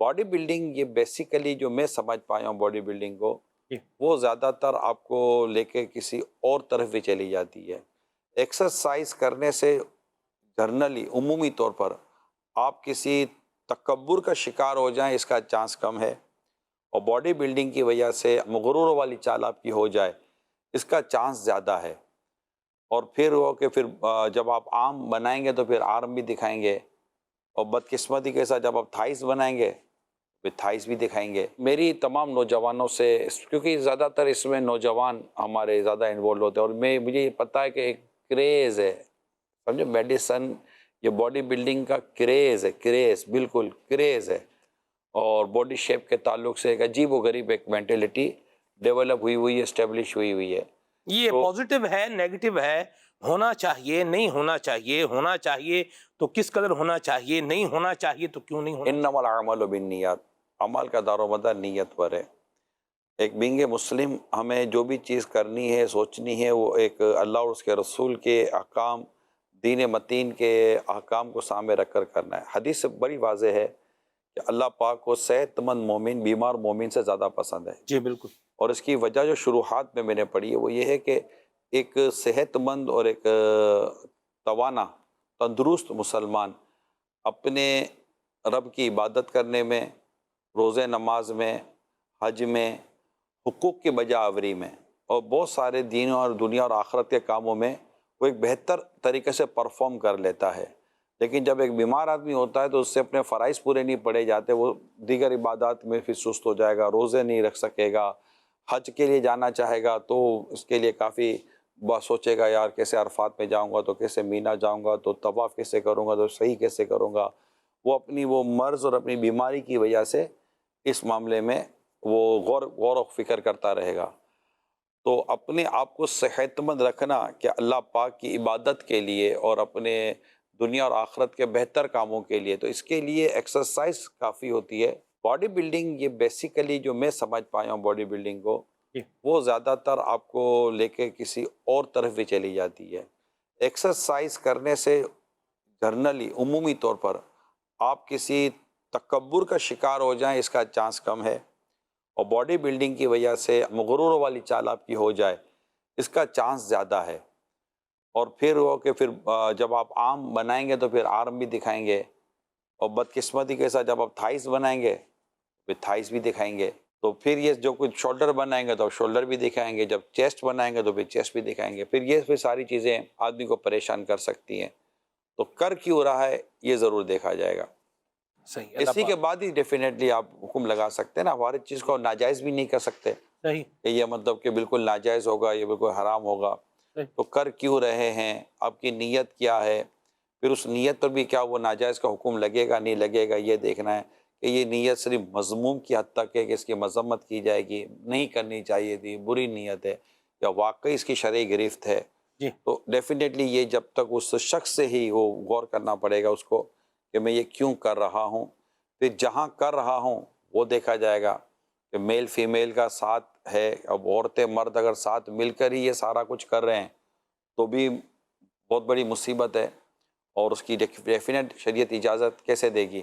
Body building یہ basically جو میں سمجھ پایا ہوں باڈی بلڈنگ کو، جی وہ زیادہ تر آپ کو لے کے کسی اور طرف بھی چلی جاتی ہے۔ ایکسرسائز کرنے سے جنرلی عمومی طور پر آپ کسی تکبر کا شکار ہو جائیں اس کا چانس کم ہے، اور باڈی بلڈنگ کی وجہ سے مغرور والی چال آپ کی ہو جائے اس کا چانس زیادہ ہے۔ اور پھر وہ کہ پھر جب آپ آرم بنائیں گے تو پھر آرم بھی دکھائیں گے، اور بدقسمتی کے ساتھ جب آپ تھائس بنائیں گے پھر تھائس بھی دکھائیں گے۔ میری تمام نوجوانوں سے، کیونکہ زیادہ تر اس میں نوجوان ہمارے زیادہ انوالو ہوتے ہیں، اور مجھے یہ پتہ ہے کہ ایک کریز ہے، سمجھے، میڈیسن یہ باڈی بلڈنگ کا کریز ہے، کریز، بالکل کریز ہے، اور باڈی شیپ کے تعلق سے ایک عجیب و غریب ایک مینٹلٹی ڈیولپ ہوئی ہے، اسٹیبلش ہوئی ہے۔ یہ تو پازیٹیو ہے نیگیٹو ہے؟ ہونا چاہیے نہیں ہونا چاہیے، ہونا چاہیے تو کس قدر ہونا چاہیے، نہیں ہونا چاہیے تو کیوں نہیں ہونا چاہیے؟ انما الاعمال بالنیات، عمل کا دار و مدار نیت پر ہے۔ ایک بینگ مسلم ہمیں جو بھی چیز کرنی ہے، سوچنی ہے، وہ ایک اللہ اور اس کے رسول کے احکام، دین متین کے احکام کو سامنے رکھ کر کرنا ہے۔ حدیث سے بڑی واضح ہے کہ اللہ پاک کو صحت مند مومن بیمار مومن سے زیادہ پسند ہے، جی بالکل۔ اور اس کی وجہ جو شروحات میں نے پڑھی ہے وہ یہ ہے کہ ایک صحت مند اور ایک توانا تندرست مسلمان اپنے رب کی عبادت کرنے میں، روزے نماز میں، حج میں، حقوق کی بجا آوری میں، اور بہت سارے دین اور دنیا اور آخرت کے کاموں میں وہ ایک بہتر طریقے سے پرفارم کر لیتا ہے۔ لیکن جب ایک بیمار آدمی ہوتا ہے تو اس سے اپنے فرائض پورے نہیں پڑے جاتے، وہ دیگر عبادات میں پھر سست ہو جائے گا، روزے نہیں رکھ سکے گا، حج کے لیے جانا چاہے گا تو اس کے لیے کافی بات سوچے گا، یار کیسے عرفات میں جاؤں گا، تو کیسے مینا جاؤں گا، تو طواف کیسے کروں گا، تو صحیح کیسے کروں گا۔ وہ اپنی وہ مرض اور اپنی بیماری کی وجہ سے اس معاملے میں وہ غور و فکر کرتا رہے گا۔ تو اپنے آپ کو صحت مند رکھنا کہ اللہ پاک کی عبادت کے لیے اور اپنے دنیا اور آخرت کے بہتر کاموں کے لیے، تو اس کے لیے ایکسرسائز کافی ہوتی ہے۔ باڈی بلڈنگ یہ بیسیکلی جو میں سمجھ پایا ہوں باڈی بلڈنگ کو، جی وہ زیادہ تر آپ کو لے کے کسی اور طرف بھی چلی جاتی ہے۔ ایکسرسائز کرنے سے جنرلی عمومی طور پر آپ کسی تکبر کا شکار ہو جائیں اس کا چانس کم ہے، اور باڈی بلڈنگ کی وجہ سے مغرور والی چال آپ کی ہو جائے اس کا چانس زیادہ ہے۔ اور پھر وہ کہ پھر جب آپ آرم بنائیں گے تو پھر آرم بھی دکھائیں گے، اور بدقسمتی کے ساتھ جب آپ تھائس بنائیں گے پھر تھائس بھی دکھائیں گے، تو پھر یہ جو کچھ شولڈر بنائیں گے تو شولڈر بھی دکھائیں گے، جب چیسٹ بنائیں گے تو پھر چیسٹ بھی دکھائیں گے، پھر ساری چیزیں آدمی کو پریشان کر سکتی ہیں۔ تو کر کیوں رہا ہے یہ ضرور دیکھا جائے گا، صحیح، اللہ اسی کے پاک بعد ہی ڈیفینیٹلی آپ حکم لگا سکتے ہیں نا، ہر ایک چیز کو ناجائز بھی نہیں کر سکتے صحیح کہ یہ مطلب کہ بالکل ناجائز ہوگا، یہ بالکل حرام ہوگا۔ صحیح۔ تو کر کیوں رہے ہیں، آپ کی نیت کیا ہے، پھر اس نیت پر بھی کیا وہ ناجائز کا حکم لگے گا نہیں لگے گا، یہ دیکھنا ہے کہ یہ نیت صرف مذموم کی حد تک ہے کہ اس کی مذمت کی جائے گی، نہیں کرنی چاہیے تھی، بری نیت ہے، یا واقعی اس کی شرعی گرفت ہے۔ جی تو ڈیفینیٹلی یہ جب تک اس شخص سے ہی وہ غور کرنا پڑے گا اس کو کہ میں یہ کیوں کر رہا ہوں۔ پھر جہاں کر رہا ہوں وہ دیکھا جائے گا کہ میل فیمیل کا ساتھ ہے، اب عورتیں مرد اگر ساتھ مل کر ہی یہ سارا کچھ کر رہے ہیں تو بھی بہت بڑی مصیبت ہے، اور اس کی ڈیفینیٹ شریعت اجازت کیسے دے گی۔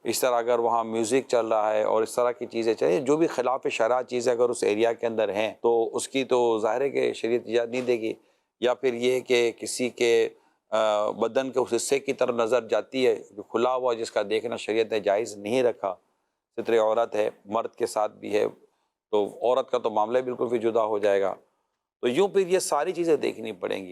اس طرح اگر وہاں میوزک چل رہا ہے اور اس طرح کی چیزیں چلیں، جو بھی خلاف شرع چیزیں اگر اس ایریا کے اندر ہیں تو اس کی تو ظاہر ہے کہ شریعت اجازت نہیں دے گی۔ یا پھر یہ کہ کسی کے بدن کے اس حصے کی طرف نظر جاتی ہے جو کھلا ہوا، جس کا دیکھنا شریعت نے جائز نہیں رکھا، ستر عورت ہے، مرد کے ساتھ بھی ہے، تو عورت کا تو معاملہ بالکل بھی جدا ہو جائے گا۔ تو یوں پھر یہ ساری چیزیں دیکھنی پڑیں گی۔